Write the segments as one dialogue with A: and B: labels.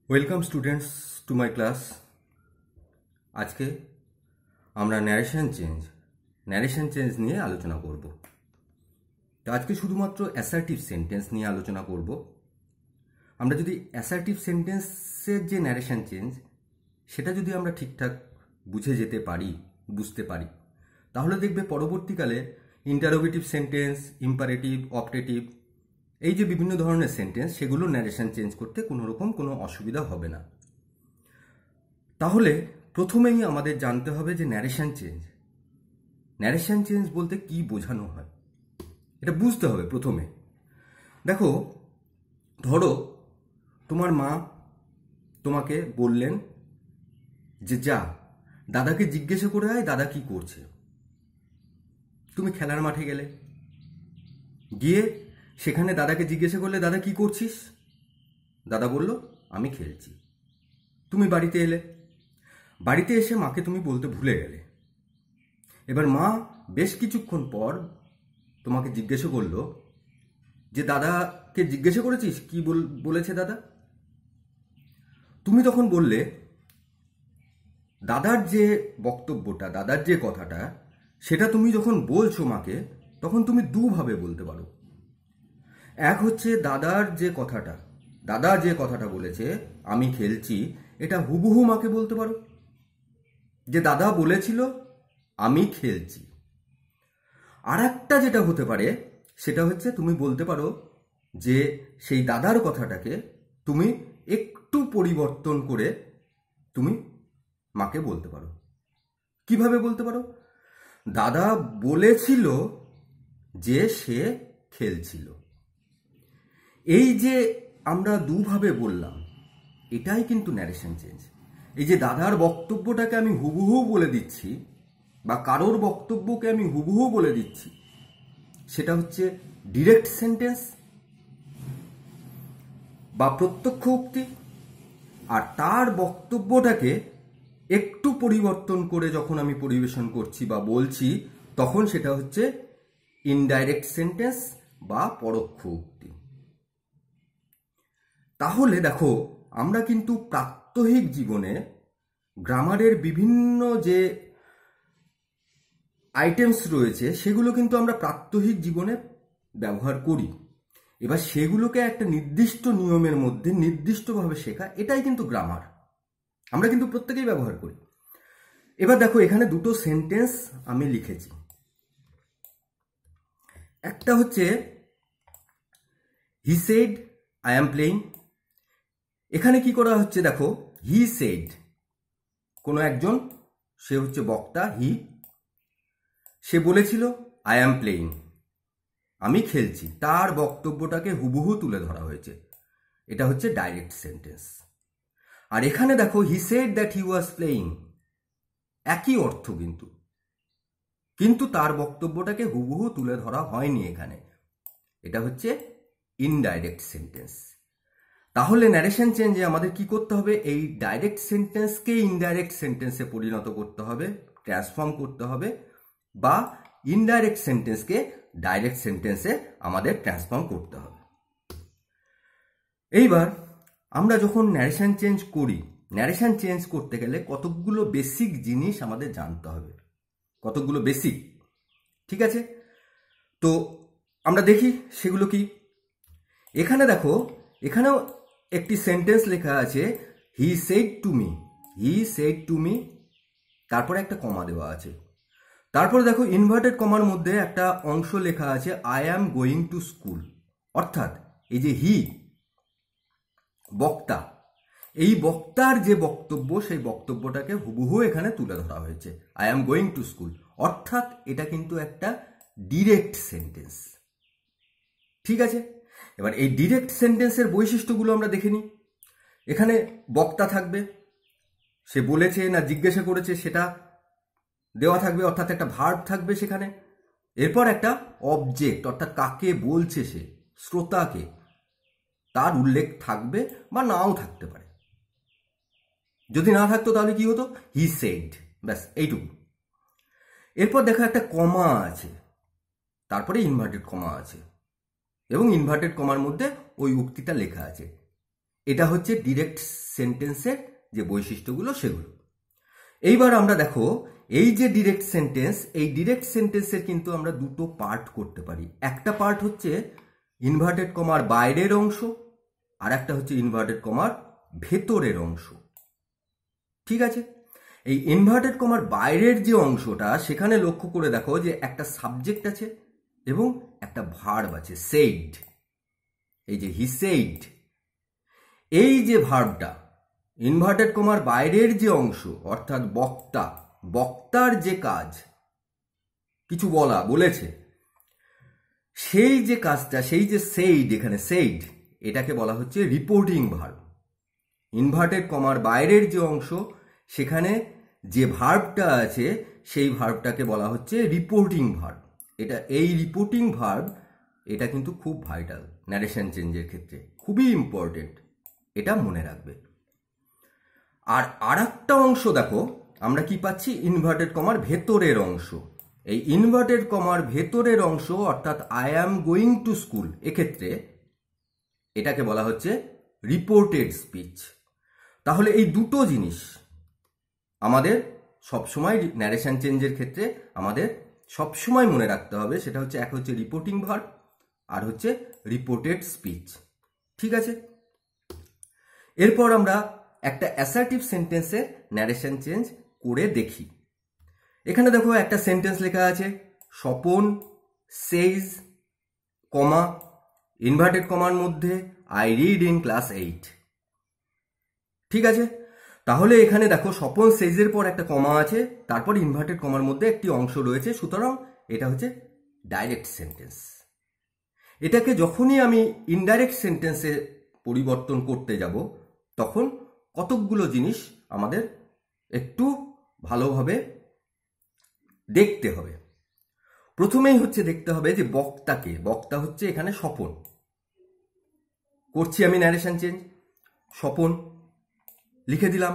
A: Welcome students to my class. আজকে আমরা narration change নিয়ে আলোচনা করব। তো আজকে শুধুমাত্র অ্যাসার্টিভ সেন্টেন্স নিয়ে আলোচনা করব। আমরা যদি অ্যাসার্টিভ সেন্টেন্সের যে ন্যারেশন চেঞ্জ সেটা যদি আমরা ঠিকঠাক বুঝতে পারি তাহলে দেখবে পরবর্তীকালে ইন্টারোগেটিভ সেন্টেন্স, ইম্পারেটিভ, অপটেটিভ, এই যে বিভিন্ন ধরনের সেন্টেন্স সেগুলো ন্যারেশন চেঞ্জ করতে কোনো অসুবিধা হবে না। তাহলে প্রথমেই আমাদের জানতে হবে যে ন্যারেশন চেঞ্জ বলতে কি বোঝানো হয়, এটা বুঝতে হবে প্রথমে। দেখো, ধরো তোমার মা তোমাকে বললেন যে যা দাদাকে জিজ্ঞেস করে আয় দাদা কি করছে। তুমি খেলার মাঠে গেলে, গিয়ে সেখানে দাদাকে জিজ্ঞেস করলে দাদা কি করছিস, দাদা বলল আমি খেলছি। তুমি বাড়িতে এসে মাকে তুমি বলতে ভুলে গেলে। এবার মা বেশ কিছুক্ষণ পর তোমাকে জিজ্ঞেস করলো যে দাদাকে জিজ্ঞেস করেছিস কি বলেছে দাদা। তুমি তখন বললে দাদার যে বক্তব্যটা, দাদার যে কথাটা, সেটা তুমি যখন বলছো মাকে তখন তুমি দুভাবে বলতে পারো। এক হচ্ছে দাদা যে কথাটা বলেছে আমি খেলছি, এটা হুবহু মাকে বলতে পারো যে দাদা বলেছিল আমি খেলছি। আর একটা যেটা হতে পারে সেটা হচ্ছে তুমি বলতে পারো যে সেই দাদার কথাটাকে তুমি একটু পরিবর্তন করে তুমি মাকে বলতে পারো। কিভাবে বলতে পারো? দাদা বলেছিল যে সে খেলছিল। এই যে আমরা দুভাবে বললাম, এটাই কিন্তু ন্যারেশন চেঞ্জ। এই যে দাদার বক্তব্যটাকে আমি হুবহু বলে দিচ্ছি বা কারোর বক্তব্যকে আমি হুবহু বলে দিচ্ছি, সেটা হচ্ছে ডিরেক্ট সেন্টেন্স বা প্রত্যক্ষ উক্তি। আর তার বক্তব্যটাকে একটু পরিবর্তন করে যখন আমি পরিবেশন করছি বা বলছি, তখন সেটা হচ্ছে ইনডাইরেক্ট সেন্টেন্স বা পরোক্ষ উক্তি। তাহলে দেখো, আমরা কিন্তু প্রাত্যহিক জীবনে গ্রামারের বিভিন্ন যে আইটেমস রয়েছে সেগুলো কিন্তু আমরা প্রাত্যহিক জীবনে ব্যবহার করি। এবার সেগুলোকে একটা নির্দিষ্ট নিয়মের মধ্যে নির্দিষ্টভাবে শেখা, এটাই কিন্তু গ্রামার। আমরা কিন্তু প্রত্যেকেই ব্যবহার করি। এবার দেখো, এখানে দুটো সেন্টেন্স আমি লিখেছি। একটা হচ্ছে হি সেড আই অ্যাম প্লেইং। এখানে কি করা হচ্ছে দেখো, হি সেড, কোনো একজন, সে হচ্ছে বক্তা, সে বলেছিল আই অ্যাম প্লেইং, আমি খেলছি। তার বক্তব্যটাকে হুবহু তুলে ধরা হয়েছে, এটা হচ্ছে ডাইরেক্ট সেন্টেন্স। আর এখানে দেখো he said that he was playing, একই অর্থ কিন্তু তার বক্তব্যটাকে হুবহু তুলে ধরা হয়নি এখানে, এটা হচ্ছে ইনডাইরেক্ট সেন্টেন্স। তাহলে ন্যারেশন চেঞ্জে আমাদের কি করতে হবে? এই ডাইরেক্ট সেন্টেন্সকে ইনডাইরেক্ট সেন্টেন্সে পরিণত করতে হবে, ট্রান্সফর্ম করতে হবে, বা ইনডাইরেক্ট সেন্টেন্সকে ডাইরেক্ট সেন্টেন্সে আমাদের ট্রান্সফর্ম করতে হবে। এইবার আমরা যখন ন্যারেশন চেঞ্জ করি, ন্যারেশন চেঞ্জ করতে গেলে কতকগুলো বেসিক জিনিস আমাদের জানতে হবে, কতকগুলো বেসিক। ঠিক আছে, তো আমরা দেখি সেগুলো কি। এখানে দেখো, এখানেও একটি সেন্টেন্স লেখা আছে, হি সেড টু মি, তারপরে একটা কমা দেওয়া আছে। তারপরে দেখো ইনভার্টেড কমার মধ্যে একটা অংশ লেখা আছে I am going to school. অর্থাৎ এই যে বক্তা, এই বক্তার যে বক্তব্য, সেই বক্তব্যটাকে হুবহু এখানে তুলে ধরা হয়েছে, I am going to school. অর্থাৎ এটা কিন্তু একটা ডিরেক্ট সেন্টেন্স। ঠিক আছে, এবার এই ডিরেক্ট সেন্টেন্সের বৈশিষ্ট্যগুলো আমরা দেখে নিই। এখানে বক্তা থাকবে, সে বলেছে না জিজ্ঞাসা করেছে সেটা দেওয়া থাকবে, অর্থাৎ একটা ভার্ব থাকবে সেখানে। এরপর একটা অবজেক্ট, অর্থাৎ কাকে বলছে সে, শ্রোতাকে, তার উল্লেখ থাকবে বা নাও থাকতে পারে। যদি না থাকতো তাহলে কি হতো? হি সেড, ব্যাস এইটুকু। এরপর দেখো একটা কমা আছে, তারপরে ইনভার্টেড কমা আছে, এবং ইনভার্টেড কমার মধ্যে ওই উক্তিটা লেখা আছে। এটা হচ্ছে ডিরেক্ট সেন্টেন্সের যে বৈশিষ্ট্যগুলো সেগুলো। এইবার আমরা দেখো এই যে ডিরেক্ট সেন্টেন্স, এই ডিরেক্ট সেন্টেন্সের কিন্তু আমরা দুটো পার্ট করতে পারি। একটা পার্ট হচ্ছে ইনভার্টেড কমার বাইরের অংশ, আর একটা হচ্ছে ইনভার্টেড কমার ভেতরের অংশ। ঠিক আছে, এই ইনভার্টেড কমার বাইরের যে অংশটা, সেখানে লক্ষ্য করে দেখো যে একটা সাবজেক্ট আছে এবং একটা ভার্ব আছে, সেইড। এই যে হি সেইড, এই যে ভার্বটা ইনভার্টেড কমার বাইরের যে অংশ, অর্থাৎ বক্তার যে কাজ, কিছু বলেছে, সেই যে কাজটা, সেই যে সেইড, এখানে সেইড, এটাকে বলা হচ্ছে রিপোর্টিং ভার্ব। ইনভার্টেড কমার বাইরের যে অংশ, সেখানে যে ভার্বটা আছে, সেই ভার্বটাকে বলা হচ্ছে রিপোর্টিং ভার্ব। এই রিপোর্টিং ভার্ব এটা কিন্তু খুব ভাইটাল ন্যারেশন চেঞ্জের ক্ষেত্রে, খুবই ইম্পর্টেন্ট, এটা মনে রাখবে। আর আরেকটা অংশ দেখো আমরা কি পাচ্ছি, ইনভার্টেড কমার ভেতরের অংশ। এই ইনভার্টেড কমার ভেতরের অংশ অর্থাৎ I am going to school, এক্ষেত্রে এটাকে বলা হচ্ছে রিপোর্টেড স্পিচ। তাহলে এই দুটো জিনিস আমাদের সবসময় ন্যারেশন চেঞ্জের ক্ষেত্রে আমাদের সবসময় মনে রাখতে হবে। সেটা হচ্ছে, এক হচ্ছে রিপোর্টিং ভার্ব, আর হচ্ছে রিপোর্টেড স্পিচ। ঠিক আছে, এরপর আমরা একটা অ্যাসার্টিভ সেন্টেন্সে ন্যারেশন চেঞ্জ করে দেখি। এখানে দেখো একটা সেন্টেন্স লেখা আছে, স্বপন সেইজ, কমা, ইনভার্টেড কমার মধ্যে আই রিড ইন ক্লাস 8। ঠিক আছে, তাহলে এখানে দেখো স্বপন সেইজের পর একটা কমা আছে, তারপর ইনভার্টেড কমার মধ্যে একটি অংশ রয়েছে, সুতরাং এটা হচ্ছে ডাইরেক্ট সেন্টেন্স। এটাকে যখনই আমি ইনডাইরেক্ট সেন্টেন্সে পরিবর্তন করতে যাব, তখন কতকগুলো জিনিস আমাদের একটু ভালোভাবে দেখতে হবে। প্রথমেই হচ্ছে দেখতে হবে যে বক্তা হচ্ছে এখানে স্বপন। করছি আমি ন্যারেশন চেঞ্জ, স্বপন লিখে দিলাম।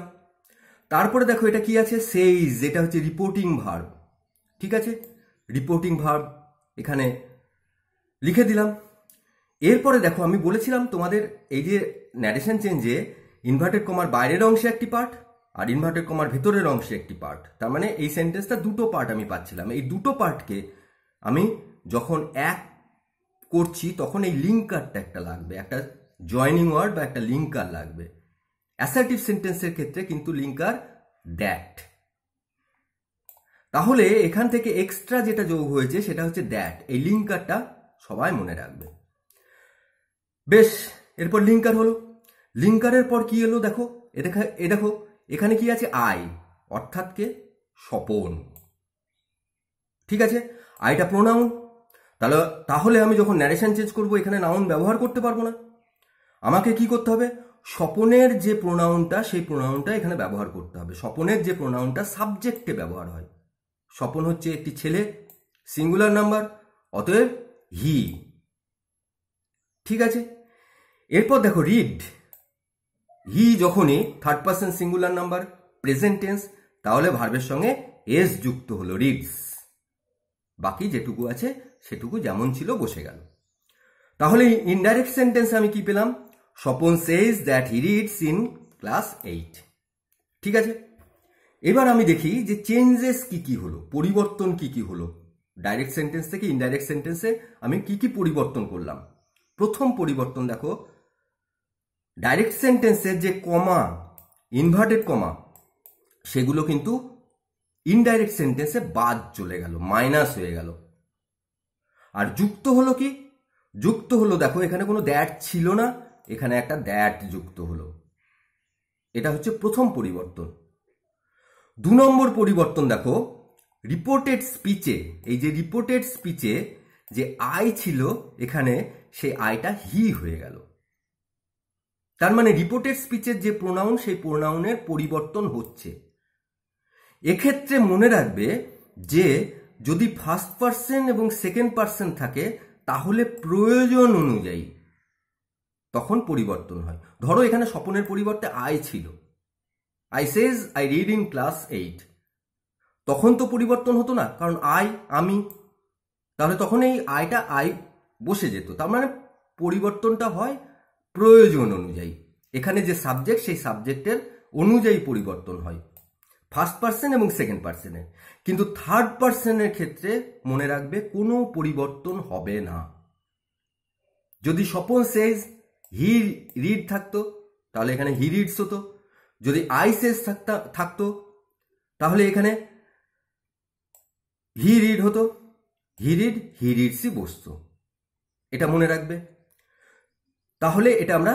A: তারপরে দেখো এটা কি আছে, সেইজ, যেটা হচ্ছে রিপোর্টিং ভার্ব। ঠিক আছে, রিপোর্টিং ভার্ব এখানে লিখে দিলাম। এরপরে দেখো আমি বলেছিলাম তোমাদের এই যে ন্যারেশন চেঞ্জে ইনভার্টেড কমার বাইরের অংশে একটি পার্ট আর ইনভার্টেড কমার ভেতরের অংশে একটি পার্ট, তার মানে এই সেন্টেন্সটা দুটো পার্ট আমি পাচ্ছিলাম। এই দুটো পার্টকে আমি যখন এক করছি তখন এই লিঙ্কারটা একটা লাগবে, একটা জয়নিং ওয়ার্ড বা একটা লিঙ্কার লাগবে। অ্যাসার্টিভ সেন্টেন্সের ক্ষেত্রে কিন্তু লিঙ্কার দ্যাট। তাহলে এখান থেকে এক্সট্রা যেটা যোগ হয়েছে সেটা হচ্ছে দ্যাট। এই লিঙ্কারটা সবাই মনে রাখবে। বেশ, এরপর লিঙ্কার হলো। লিঙ্কারের পর কি এলো দেখো, দেখো এখানে কি আছে, আই, অর্থাৎ কে, স্বপন। ঠিক আছে, আইটা প্রোনাউন। তাহলে আমি যখন ন্যারেশন চেঞ্জ করব এখানে নাউন ব্যবহার করতে পারবো না। আমাকে কি করতে হবে, স্বপনের যে প্রোনাউনটা সেই প্রোনাউনটা এখানে ব্যবহার করতে হবে। স্বপনের যে প্রোনাউনটা সাবজেক্টে ব্যবহার হয়। স্বপন হচ্ছে একটি ছেলে, সিঙ্গুলার নাম্বার, অতএব হি। ঠিক আছে, এরপর দেখো রিড। হি যখনই third person singular number, present tense, তাহলে ভার্বের সঙ্গে এস যুক্ত হলো, রিডস। বাকি যেটুকু আছে সেটুকু যেমন ছিল বসে গেল। তাহলে ইনডাইরেক্ট সেন্টেন্সে আমি কি পেলাম, Swapan says that he reads in class 8। ঠিক আছে, এবার আমি দেখি যে চেঞ্জেস কি কি হলো, পরিবর্তন কি কি হলো। ডাইরেক্ট সেন্টেন্স থেকে ইনডাইরেক্ট সেন্টেন্সে আমি কি কি পরিবর্তন করলাম। প্রথম পরিবর্তন দেখো, ডাইরেক্ট সেন্টেন্সের যে কমা, ইনভার্টেড কমা, সেগুলো কিন্তু ইনডাইরেক্ট সেন্টেন্সে বাদ চলে গেল, মাইনাস হয়ে গেল। আর যুক্ত হলো কি, যুক্ত হলো দেখো এখানে কোনো দ্যাট ছিল না, এখানে একটা দ্যাট যুক্ত হলো। এটা হচ্ছে প্রথম পরিবর্তন। 2 নম্বর পরিবর্তন দেখো, রিপোর্টেড স্পিচে, এই যে রিপোর্টেড স্পিচে যে আই ছিল এখানে, সেই আইটা হি হয়ে গেল। তার মানে রিপোর্টেড স্পিচের যে প্রোনাউন, সেই প্রোনাউনের পরিবর্তন হচ্ছে। এক্ষেত্রে মনে রাখবে যে যদি ফার্স্ট পারসন এবং সেকেন্ড পারসন থাকে তাহলে প্রয়োজন অনুযায়ী তখন পরিবর্তন হয়। ধরো এখানে স্বপনের পরিবর্তে আই ছিল, I says I read in class 8, তখন তো পরিবর্তন হতো না, কারণ আই আমি, তাহলে তখন এই আই বসে যেত। তার মানে পরিবর্তনটা হয় প্রয়োজন অনুযায়ী। এখানে যে সাবজেক্ট সেই সাবজেক্টের অনুযায়ী পরিবর্তন হয় ফার্স্ট পার্সন এবং সেকেন্ড পার্সনে, কিন্তু থার্ড পার্সনের ক্ষেত্রে মনে রাখবে কোনো পরিবর্তন হবে না। যদি স্বপন সেজ হি রিড থাকতো তাহলে এখানে হি রিডস হতো, যদি আই সেজ থাকতো তাহলে এখানে হি রিড হতো, হি রিডসই বসতো। এটা মনে রাখবে। তাহলে এটা আমরা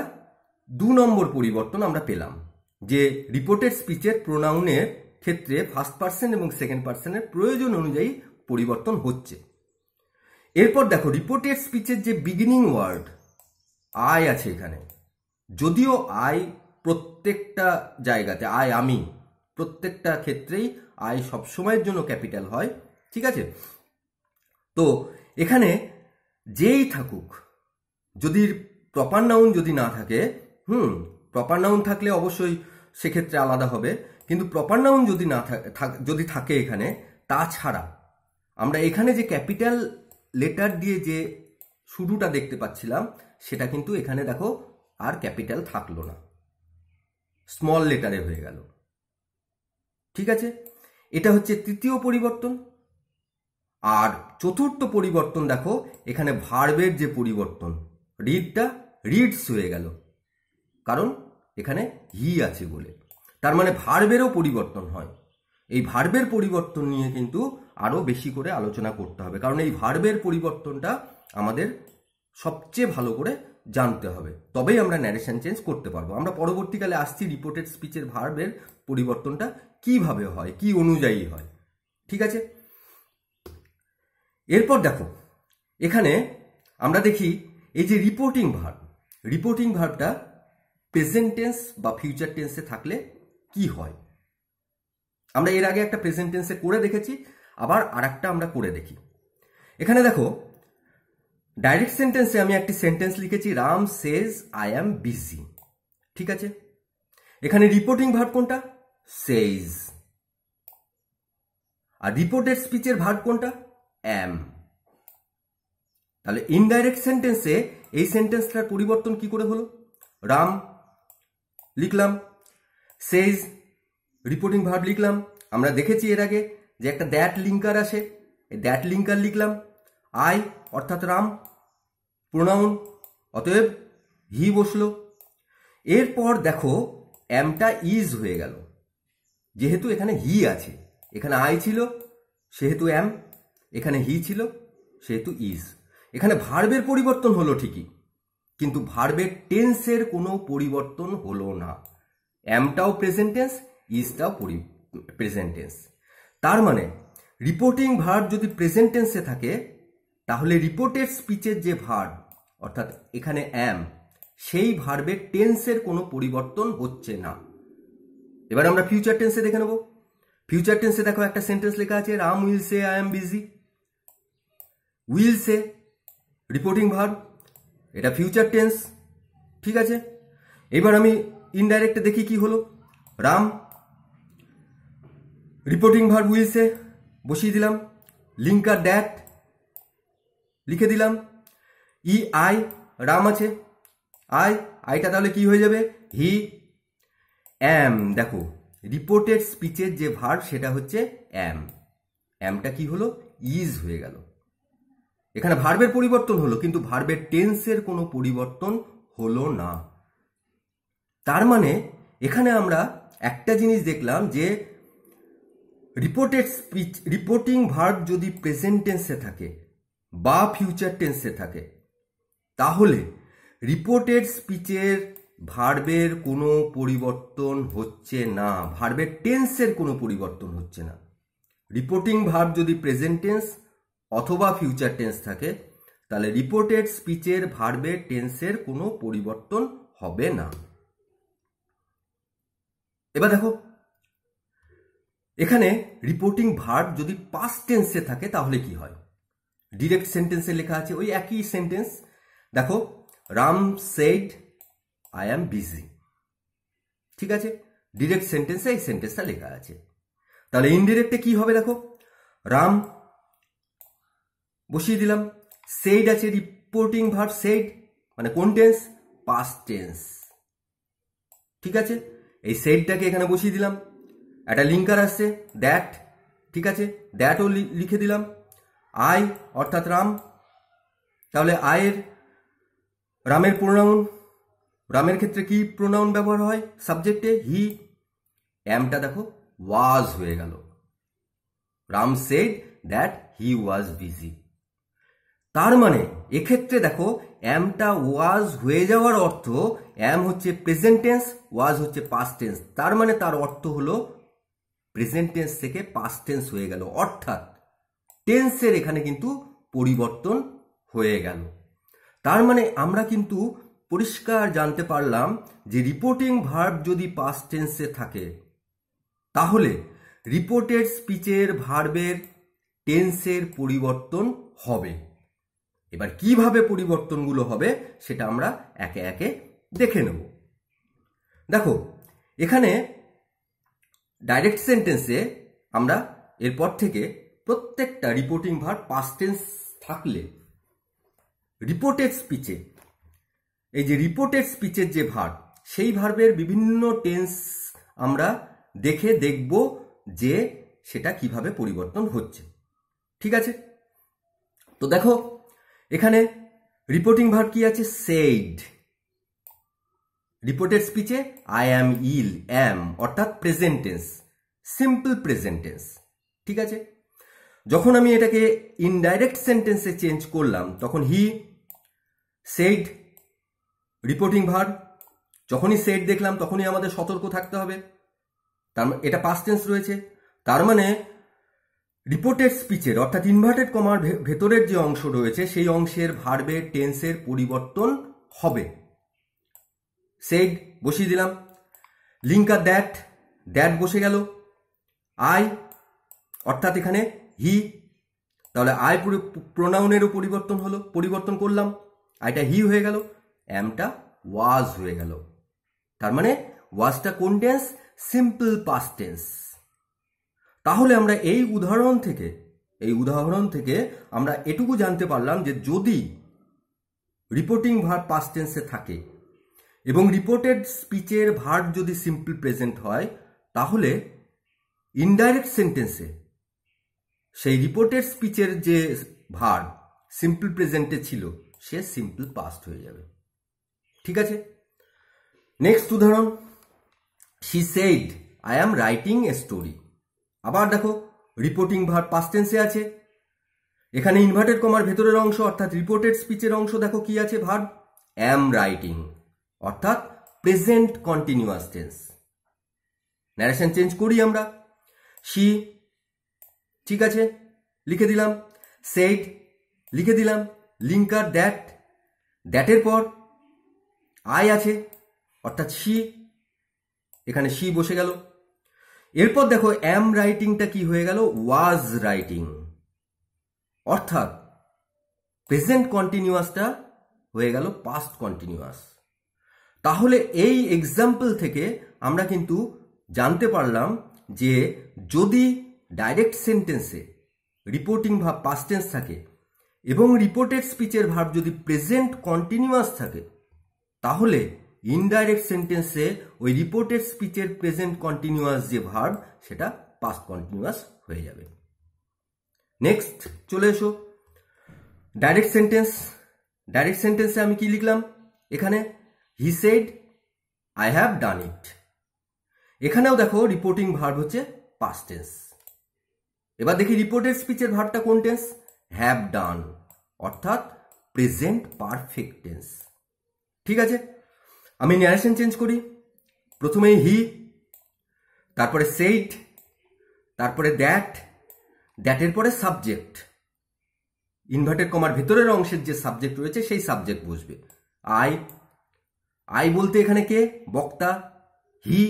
A: 2 নম্বর পরিবর্তন আমরা পেলাম যে রিপোর্টেড স্পিচের প্রোনাউনের ক্ষেত্রে ফার্স্ট পার্সন এবং সেকেন্ড পার্সনের প্রয়োজন অনুযায়ী পরিবর্তন হচ্ছে। এরপর দেখো রিপোর্টেড স্পিচের যে বিগিনিং ওয়ার্ড আই আছে এখানে, যদিও আই প্রত্যেকটা জায়গাতে আমি প্রত্যেকটা ক্ষেত্রেই আই সবসময়ের জন্য ক্যাপিটাল হয়, ঠিক আছে। তো এখানে যেই থাকুক, যদি প্রপার নাউন যদি না থাকে, প্রপার নাউন থাকলে অবশ্যই সেক্ষেত্রে আলাদা হবে, কিন্তু প্রপার নাউন যদি না যদি থাকে এখানে, তাছাড়া আমরা এখানে যে ক্যাপিটাল লেটার দিয়ে যে শুরুটা দেখতে পাচ্ছিলাম সেটা কিন্তু এখানে দেখো আর ক্যাপিটাল থাকলো না, স্মল লেটারে হয়ে গেল, ঠিক আছে। এটা হচ্ছে তৃতীয় পরিবর্তন। আর চতুর্থ পরিবর্তন দেখো এখানে ভার্বের যে পরিবর্তন, রিডটা রিডস হয়ে গেল, কারণ এখানে হি আছে বলে। তার মানে ভার্বেরও পরিবর্তন হয়। এই ভার্বের পরিবর্তন নিয়ে কিন্তু আরো বেশি করে আলোচনা করতে হবে, কারণ এই ভার্বের পরিবর্তনটা আমাদের সবচেয়ে ভালো করে জানতে হবে, তবেই আমরা ন্যারেশন চেঞ্জ করতে পারবো। আমরা পরবর্তীকালে আসছি রিপোর্টেড স্পিচের ভার্বের পরিবর্তনটা কিভাবে হয়, কি অনুযায়ী হয়, ঠিক আছে। এরপর দেখো এখানে আমরা দেখি এই যে রিপোর্টিং ভার্বটা প্রেজেন্ট টেন্স বা ফিউচার টেন্সে থাকলে কি হয়। আমরা এর আগে একটা প্রেজেন্ট টেন্সে করে দেখেছি, আবার আরেকটা আমরা করে দেখি। এখানে দেখো ডাইরেক্ট সেন্টেন্সে আমি একটি সেন্টেন্স লিখেছি, Ram says I am busy, ঠিক আছে। এখানে রিপোর্টিং ভার্ব কোনটা? সেজ। আর রিপোর্টেড স্পিচের ভার্ব কোনটা? অ্যাম। তাহলে ইনডাইরেক্ট সেন্টেন্সে এই সেন্টেন্সটার পরিবর্তন কি করে হলো? রাম লিখলাম, সেজ রিপোর্টিং ভার্ব লিখলাম। আমরা দেখেছি এর আগে যে একটা দ্যাট লিঙ্কার আসে, এই দ্যাট লিঙ্কার লিখলাম, আই অর্থাৎ রাম প্রোনাউন, অতএব হি বসলো। এরপর দেখো অ্যামটা ইজ হয়ে গেল, যেহেতু এখানে হি আছে, এখানে আই ছিল সেহেতু অ্যাম, এখানে হি ছিল সেহেতু ইজ। এখানে ভার্বের পরিবর্তন হলো ঠিকই, কিন্তু ভার্বের টেন্সের কোনো পরিবর্তন হলো না। অ্যামটাও প্রেজেন্ট টেন্স, ইজটাও প্রেজেন্ট টেন্স। তার মানে রিপোর্টিং ভার্ব যদি প্রেজেন্ট টেন্সে থাকে তাহলে রিপোর্টেড স্পিচের যে ভার্ব অর্থাৎ এখানে অ্যাম, সেই ভার্বের টেন্সের কোনো পরিবর্তন হচ্ছে না। এবার আমরা ফিউচার টেন্সে দেখে নেব। ফিউচার টেন্সে দেখো একটা সেন্টেন্স লেখা আছে, Ram will say I am busy. Will say reporting verb, এটা ফিউচার টেন্স, ঠিক আছে। এবার আমি ইনডাইরেক্টে দেখি কি হলো। Ram reporting verb will say বসিয়ে দিলাম, লিঙ্কার দ্যাট লিখে দিলাম, ই আই রাম আছে, আইটা তাহলে কি হয়ে যাবে? হি। অ্যাম দেখো রিপোর্টেড স্পিচের যে ভার্ব সেটা হচ্ছে অ্যাম, অ্যামটা কি হলো? ইজ হয়ে গেল। এখানে ভার্বের পরিবর্তন হলো, কিন্তু ভার্বের টেন্সের কোনো পরিবর্তন হলো না। তার মানে এখানে আমরা একটা জিনিস দেখলাম যে রিপোর্টেড স্পিচ, রিপোর্টিং ভার্ব যদি প্রেজেন্ট টেন্সে থাকে বা ফিউচার টেন্সে থাকে তাহলে রিপোর্টেড স্পিচের ভার্বের কোনো পরিবর্তন হচ্ছে না, ভার্বের টেন্সের কোনো পরিবর্তন হচ্ছে না। রিপোর্টিং ভার্ব যদি প্রেজেন্ট টেন্স অথবা ফিউচার টেন্স থাকে তাহলে রিপোর্টেড স্পিচের ভার্বের টেন্সের কোনো পরিবর্তন হবে না। এবার দেখো এখানে রিপোর্টিং ভার্ব যদি পাস্ট টেন্সে থাকে তাহলে কি হয়। ডিরেক্ট সেন্টেন্সে লেখা আছে ওই একই সেন্টেন্স, দেখো Ram said I am busy, ঠিক আছে। ডিরেক্ট সেন্টেন্সে এই সেন্টেন্সটা লেখা আছে। তাহলে ইনডিরেক্টে কি হবে দেখো, রাম বসিয়ে দিলাম, সেইড আছে রিপোর্টিং ভার্ব সেইড, মানে কোন টেন্স? Past tense. ঠিক আছে, এই সেডটাকে এখানে বসিয়ে দিলাম, একটা লিঙ্কার আসছে দ্যাট, ঠিক আছে, দ্যাটও লিখে দিলাম। আই অর্থাৎ রাম, তাহলে রামের প্রোনাউন, রামের ক্ষেত্রে কি প্রোনাউন ব্যবহার হয় সাবজেক্টে? হি। অ্যামটা দেখো ওয়াজ হয়ে গেল, Ram said that he was busy. তার মানে এক্ষেত্রে দেখো অ্যামটা ওয়াজ হয়ে যাওয়ার অর্থ, অ্যাম হচ্ছে প্রেজেন্ট টেন্স, ওয়াজ হচ্ছে পাস্ট টেন্স, তার মানে তার অর্থ হলো প্রেজেন্ট টেন্স থেকে পাস্ট টেন্স হয়ে গেল, অর্থাৎ টেন্সের এখানে কিন্তু পরিবর্তন হয়ে গেল। তার মানে আমরা কিন্তু পরিষ্কার জানতে পারলাম যে রিপোর্টিং ভার্ব যদি পাস্ট টেন্সে থাকে তাহলে রিপোর্টেড স্পিচের ভার্বের টেন্সের পরিবর্তন হবে। এবার কিভাবে পরিবর্তনগুলো হবে সেটা আমরা একে একে দেখে নেব। দেখো এখানে ডাইরেক্ট সেন্টেন্সে আমরা এরপর থেকে প্রত্যেকটা রিপোর্টিং ভার্ব পাস্ট টেন্স থাকলে রিপোর্টেড স্পিচে, এই যে রিপোর্টেড স্পিচের যে ভার্ব, সেই ভার্বের বিভিন্ন টেন্স আমরা দেখব যে সেটা কিভাবে পরিবর্তন হচ্ছে। ঠিক আছে, তো দেখো এখানে রিপোর্টিং ভার্ব কি আছে? সেড। রিপোর্টেড স্পিচে আই অ্যাম ইল, অ্যাম অর্থাৎ present tense, simple present tense. ঠিক আছে, যখন আমি এটাকে ইনডাইরেক্ট সেন্টেন্সে চেঞ্জ করলাম তখন হি সেড রিপোর্টিং ভার্ব, যখনই সেড দেখলাম তখনই আমাদের সতর্ক থাকতে হবে, তার এটা পাস্ট টেন্স রয়েছে, তার মানে রিপোর্টেড স্পিচের অর্থাৎ ইনভার্টেড কমার ভেতরের যে অংশ রয়েছে সেই অংশের ভার্বের টেন্সের পরিবর্তন হবে। সেড বসিয়ে দিলাম, লিঙ্কার দ্যাট, দ্যাট বসে গেল, আই অর্থাৎ এখানে হি, তাহলে আই প্রোনাউনেরও পরিবর্তন হলো, পরিবর্তন করলাম, আইটা হি হয়ে গেল, অ্যামটা ওয়াজ হয়ে গেল, তার মানে ওয়াজটা কোন টেন্স? Simple past tense. তাহলে আমরা এই উদাহরণ থেকে আমরা এটুকু জানতে পারলাম যে যদি রিপোর্টিং ভার্ব পাস্ট টেন্সে থাকে এবং রিপোর্টেড স্পিচের ভার্ব যদি সিম্পল প্রেজেন্ট হয় তাহলে ইনডাইরেক্ট সেন্টেন্সে সেই রিপোর্টেড স্পিচের যে ভার্ব সিম্পল প্রেজেন্টে ছিল সে সিম্পল পাস্ট হয়ে যাবে। ঠিক আছে, নেক্সট উদাহরণ, she said I am writing a story. আবার দেখো রিপোর্টিং ভার্ব পাস্ট টেন্সে আছে, এখানে ইনভার্টেড কমার ভেতরের অংশ অর্থাৎ রিপোর্টেড স্পিচের অংশ দেখো কি আছে? ভার্ব অ্যাম রাইটিং অর্থাৎ present continuous tense. Narration change করি আমরা, শি ঠিক আছে লিখে দিলাম, সেড লিখে দিলাম, লিঙ্কার দ্যাট, দ্যাটের পর আই আছে অর্থাৎ শি, এখানে শি বসে গেল, এরপর দেখো অ্যাম রাইটিংটা কি হয়ে গেল? ওয়াজ রাইটিং, অর্থাৎ প্রেজেন্ট কন্টিনিউয়াসটা হয়ে গেল পাস্ট কন্টিনিউয়াস। তাহলে এই এক্সাম্পল থেকে আমরা কিন্তু জানতে পারলাম যে যদি ডাইরেক্ট সেন্টেন্সে রিপোর্টিং ভার্ব পাস্ট টেন্স থাকে এবং রিপোর্টেড স্পিচের ভার্ব যদি প্রেজেন্ট কন্টিনিউয়াস থাকে তাহলে ইনডাইরেক্ট সেন্টেন্সে ওই রিপোর্টেড স্পিচের প্রেজেন্ট কন্টিনিউয়াস যে ভার্ব সেটা পাস্ট কন্টিনিউয়াস হয়ে যাবে। নেক্সট চলে এসো ডাইরেক্ট সেন্টেন্স। ডাইরেক্ট সেন্টেন্সে আমি কি লিখলাম? এখানে he said I have done it. এখানেও দেখো রিপোর্টিং ভার্ব হচ্ছে পাস্ট টেন্স। এবার দেখি রিপোর্টেড স্পিচের ভার্বটা কোন টেন্স? হ্যাভ ডান অর্থাৎ প্রেজেন্ট পারফেক্ট টেন্স। ঠিক আছে, আমি ন্যারেশন চেঞ্জ করি, প্রথমে হি, তারপরে সেড, তারপরে দ্যাট, দ্যাটের পরে সাবজেক্ট, ইনভার্টেড কমার ভেতরের অংশের যে সাবজেক্ট রয়েছে সেই সাবজেক্ট বসবে। আই বলতে এখানে কে? বক্তা, হি,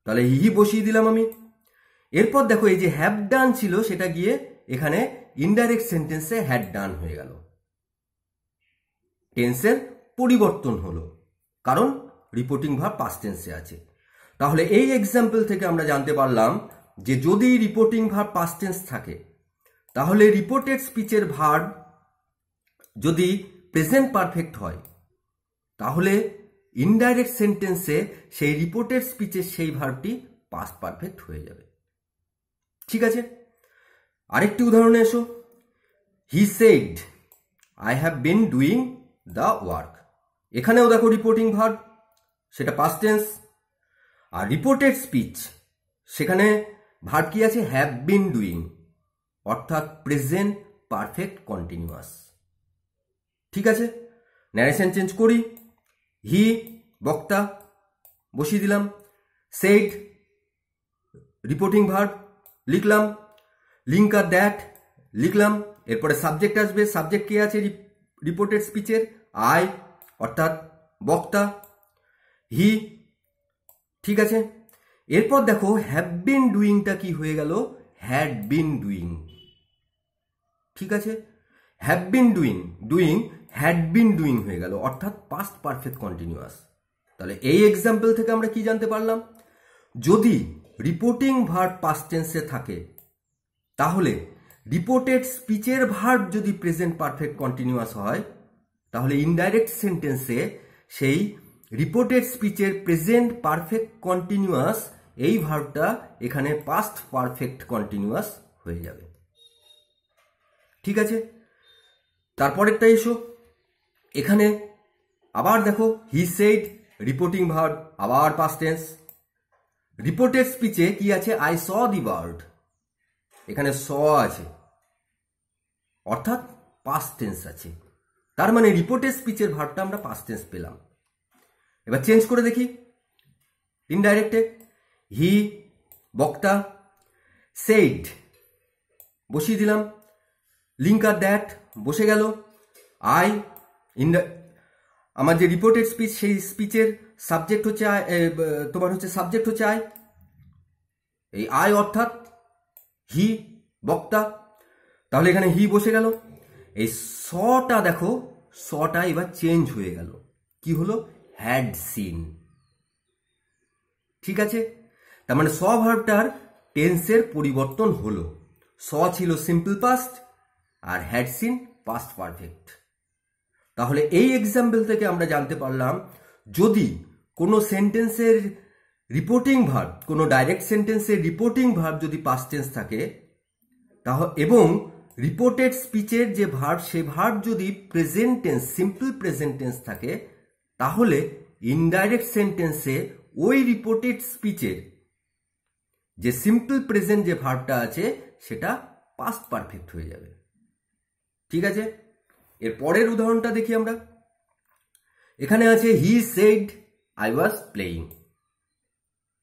A: তাহলে হি বসিয়ে দিলাম আমি। এরপর দেখো এই যে হ্যাভ ডান ছিল সেটা গিয়ে এখানে ইনডাইরেক্ট সেন্টেন্সে হ্যাড ডান হয়ে গেল, টেন্সের পরিবর্তন হলো কারণ রিপোর্টিং ভার্ব পাস্ট টেন্সে আছে। তাহলে এই এক্সাম্পল থেকে আমরা জানতে পারলাম যে যদি রিপোর্টিং ভার্ব পাস্ট টেন্স থাকে তাহলে রিপোর্টেড স্পিচের ভার্ব যদি প্রেজেন্ট পারফেক্ট হয় তাহলে ইনডাইরেক্ট সেন্টেন্সে সেই রিপোর্টেড স্পিচের সেই ভার্বটি পাস্ট পারফেক্ট হয়ে যাবে। ঠিক আছে, আরেকটি উদাহরণে এসো। হি said I have been doing the work. এখানেও দেখো রিপোর্টিং ভার্ব, সেটা পাস্ট টেন্স। আর রিপোর্টেড স্পিচ সেখানে ভার্ব কি আছে? হ্যাভ বিন ডুইং, অর্থাৎ প্রেজেন্ট পারফেক্ট কন্টিনিউয়াস। ঠিক আছে, ন্যারেশন চেঞ্জ করি। হি বক্তা বসিয়ে দিলাম, সেড রিপোর্টিং ভার্ব লিখলাম, লিঙ্কার দ্যাট লিখলাম, এরপরে সাবজেক্ট আসবে। সাবজেক্ট কে আছে রিপোর্টেড স্পিচের? আই, অর্থাৎ বক্তা। হি, ঠিক আছে। এরপর দেখো হ্যাভ বিন ডুইংটা কি হয়ে গেল? Had been doing. ঠিক আছে, have been doing doing had been doing হয়ে গেল, অর্থাৎ পাস্ট পারফেক্ট কন্টিনিউয়াস। তাহলে এই এক্সাম্পল থেকে আমরা কি জানতে পারলাম? যদি রিপোর্টিং ভার্ব পাস্ট টেন্সে থাকে, তাহলে রিপোর্টেড স্পিচের ভার্ব যদি প্রেজেন্ট পারফেক্ট কন্টিনিউয়াস হয়, তাহলে ইনডাইরেক্ট সেন্টেন্সে সেই রিপোর্টেড স্পিচের প্রেজেন্ট পারফেক্ট কন্টিনিউয়াস এই ভার্বটা এখানে পাস্ট পারফেক্ট কন্টিনিউয়াস হয়ে যাবে। ঠিক আছে, তারপরেরটা এসো। এখানে আবার দেখো হি সেড রিপোর্টিং ভার্ব, আবার পাস্ট টেন্স। রিপোর্টেড স্পিচে কি আছে? I saw the bird. এখানে স আছে, অর্থাৎ পাস্ট টেন্স আছে। তার মানে রিপোর্টেড স্পিচের ভার্বটা আমরা পাস্ট টেন্স পেলাম। এবার চেঞ্জ করে দেখি ইনডাইরেক্টে। হি বক্তা, সেড বসিয়ে দিলাম, লিঙ্কার দ্যাট বসে গেল। আই আমার যে রিপোর্টেড স্পিচ, সেই স্পিচের সাবজেক্ট হচ্ছে তোমার হচ্ছে সাবজেক্ট হচ্ছে আই। এই আই অর্থাৎ হি বক্তা, তাহলে এখানে হি বসে গেল। এই সটা দেখো, সটা এবার চেঞ্জ হয়ে গেল, কি হলো? Had seen. ঠিক আছে, তার মানে স ভার্বটার টেন্সের পরিবর্তন হলো। স ছিল সিম্পল পাস্ট আর হ্যাড সিন পাস্ট পারফেক্ট। তাহলে এই এক্সাম্পল থেকে আমরা জানতে পারলাম, যদি কোনো সেন্টেন্সের রিপোর্টিং ভার্ব, কোনো ডাইরেক্ট সেন্টেন্সের রিপোর্টিং ভার্ব যদি পাস্ট টেন্স থাকে, তাহলে এবং রিপোর্টেড স্পিচের যে ভার্ব, সে ভার্ব যদি present tense, simple present tense থাকে, তাহলে ইনডাইরেক্ট সেন্টেন্সে ওই রিপোর্টেড স্পিচের যে সিম্পল প্রেজেন্ট যে ভার্বটা আছে সেটা পাস্ট পারফেক্ট হয়ে যাবে। ঠিক আছে, এর পরের উদাহরণটা দেখি আমরা। এখানে আছে he said I was playing.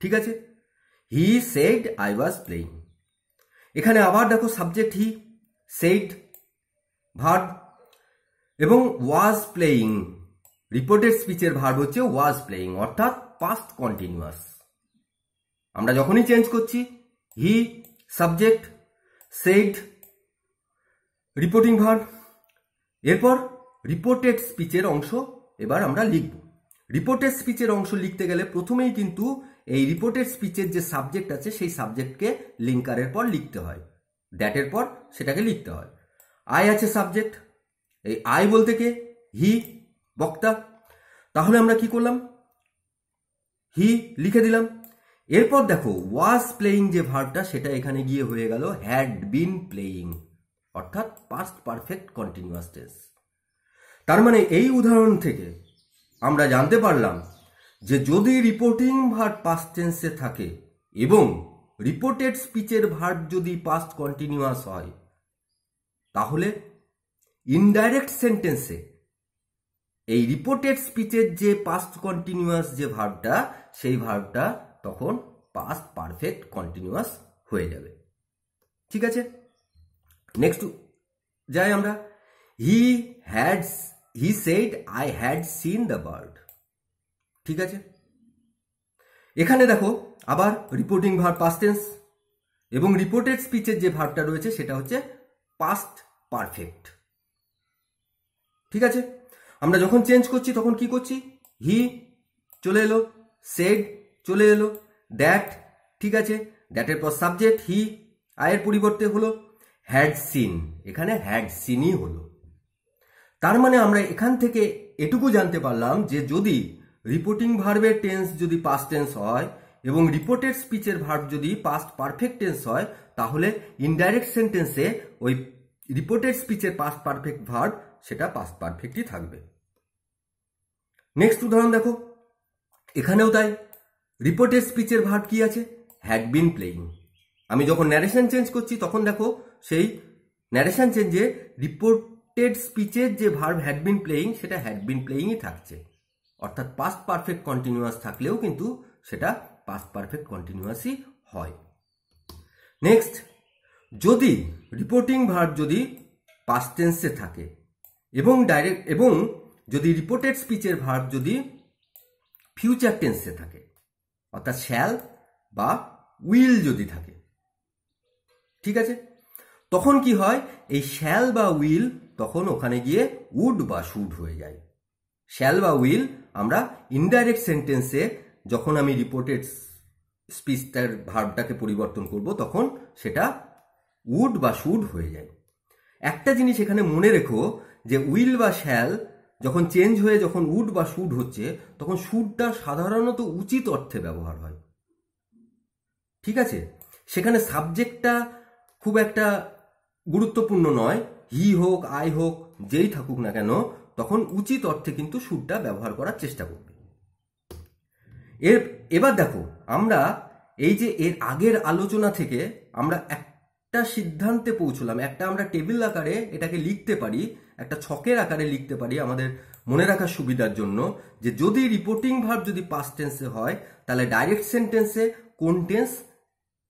A: ঠিক আছে, he said I was playing. এখানে আবার দেখো সাবজেক্ট হি, সেড ভার্ব এবং ওয়াজ প্লেইং। রিপোর্টেড স্পিচের ভার্ব হচ্ছে ওয়াজ প্লেইং, অর্থাৎ পাস্ট কন্টিনিউয়াস। আমরা যখনই চেঞ্জ করছি, he subject, said reporting verb. এরপর রিপোর্টেড স্পিচের অংশ এবার আমরা লিখব। রিপোর্টেড স্পিচের অংশ লিখতে গেলে প্রথমেই কিন্তু এই রিপোর্টেড স্পিচের যে সাবজেক্ট আছে সেই সাবজেক্টকে লিঙ্কারের পর লিখতে হয়, দ্যাটের পর সেটাকে লিখতে হয়। আই আছে সাবজেক্ট, এই আই বলতে কে? হি বক্তা। তাহলে আমরা কি করলাম? হি লিখে দিলাম। এরপর দেখো ওয়াজ প্লেইং যে ভার্বটা, সেটা এখানে গিয়ে হয়ে গেল হ্যাড বিন প্লেইং, অর্থাৎ পাস্ট পারফেক্ট কন্টিনিউয়াস টেন্স। তার মানে এই উদাহরণ থেকে আমরা জানতে পারলাম যে যদি রিপোর্টিং ভার্ব পাস্ট টেন্সে থাকে এবং রিপোর্টেড স্পিচের ভার্ব যদি পাস্ট কন্টিনিউয়াস হয়, তাহলে ইনডাইরেক্ট সেন্টেন্সে এই রিপোর্টেড স্পিচের যে পাস্ট কন্টিনিউয়াস যে ভার্বটা, সেই ভার্বটা তখন পাস্ট পারফেক্ট কন্টিনিউয়াস হয়ে যাবে। ঠিক আছে, নেক্সট যাই আমরা। হি said I had seen the bird. ঠিক আছে, এখানে দেখো আবার রিপোর্টিং ভার্ব পাস্ট টেন্স এবং রিপোর্টেড স্পিচের যে ভার্বটা রয়েছে সেটা হচ্ছে পাস্ট পারফেক্ট। ঠিক আছে, আমরা যখন চেঞ্জ করছি তখন কি করছি? হি চলে এলো, সেড চলে এলো, দ্যাট, ঠিক আছে, দ্যাটের পর সাবজেক্ট হি, আয়ের পরিবর্তে হলো হ্যাড সিন, এখানে হ্যাড সিনই হলো। তার মানে আমরা এখান থেকে এটুকু জানতে পারলাম যে যদি রিপোর্টিং ভার্বের টেন্স যদি পাস্ট টেন্স হয় এবং রিপোর্টেড স্পিচের ভার্ব যদি পাস্ট পারফেক্ট টেন্স হয়, তাহলে ইনডাইরেক্ট সেন্টেন্সে ওই রিপোর্টেড স্পিচের পাস্ট পারফেক্ট ভার্ব সেটা পাস্ট পারফেক্টই থাকবে। নেক্সট উদাহরণ দেখো, এখানেও তাই। রিপোর্টেড স্পিচের ভার্ব কি আছে? Had been playing. আমি যখন ন্যারেশন চেঞ্জ করছি তখন দেখো সেই ন্যারেশন চেঞ্জে রিপোর্টেড স্পিচের যে ভার্ব হ্যাড বিন প্লেইং সেটা হ্যাড বিন প্লেইংই থাকছে, অর্থাৎ পাস্ট পারফেক্ট কন্টিনিউয়াস থাকলেও কিন্তু সেটা পাস্ট পারফেক্ট কন্টিনিউয়াসই হয়। নেক্সট, যদি রিপোর্টিং ভার্ব যদি পাস্ট টেন্সে থাকে এবং যদি রিপোর্টেড স্পিচের ভার্ব যদি ফিউচার টেন্সে থাকে, অর্থাৎ শ্যাল বা উইল যদি থাকে, ঠিক আছে, তখন কি হয়? এই শ্যাল বা উইল তখন ওখানে গিয়ে উড বা শুড হয়ে যায়। শ্যাল বা উইল আমরা ইনডাইরেক্ট সেন্টেন্সে যখন আমি রিপোর্টেড স্পিচটার ভার্বটাকে পরিবর্তন করব তখন সেটা উড বা শুড হয়ে যায়। একটা জিনিস এখানে মনে রেখো যে উইল বা শ্যাল যখন চেঞ্জ হয়ে যখন উড বা শুড হচ্ছে তখন শুডটা সাধারণত উচিত অর্থে ব্যবহার হয়, ঠিক আছে? সেখানে সাবজেক্টটা খুব একটা গুরুত্বপূর্ণ নয়, হি হোক আই হোক যেই থাকুক না কেন, তখন উচিত অর্থে কিন্তু শুডটা ব্যবহার করার চেষ্টা করবে। এবার দেখো, আমরা এই যে এর আগের আলোচনা থেকে আমরা একটা সিদ্ধান্তে পৌঁছলাম, একটা আমরা টেবিল আকারে এটাকে লিখতে পারি, একটা ছকের আকারে লিখতে পারি আমাদের মনে রাখার সুবিধার জন্য, যে যদি রিপোর্টিং ভার্ব যদি পাস্ট টেন্সে হয় তাহলে ডাইরেক্ট সেন্টেন্সে কোন টেন্স,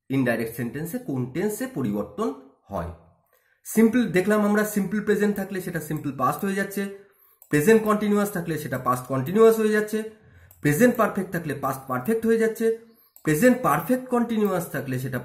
A: ইনডাইরেক্ট সেন্টেন্সে কোন টেন্সে পরিবর্তন হয়। সিম্পল দেখলাম আমরা, সিম্পল প্রেজেন্ট থাকলে সেটা সিম্পল পাস্ট হয়ে যাচ্ছে, প্রেজেন্ট কন্টিনিউয়াস থাকলে সেটা পাস্ট কন্টিনিউয়াস হয়ে যাচ্ছে, প্রেজেন্ট পারফেক্ট থাকলে পাস্ট পারফেক্ট হয়ে যাচ্ছে, প্রেজেন্ট পারফেক্ট কন্টিনিউয়াস থাকলে সেটা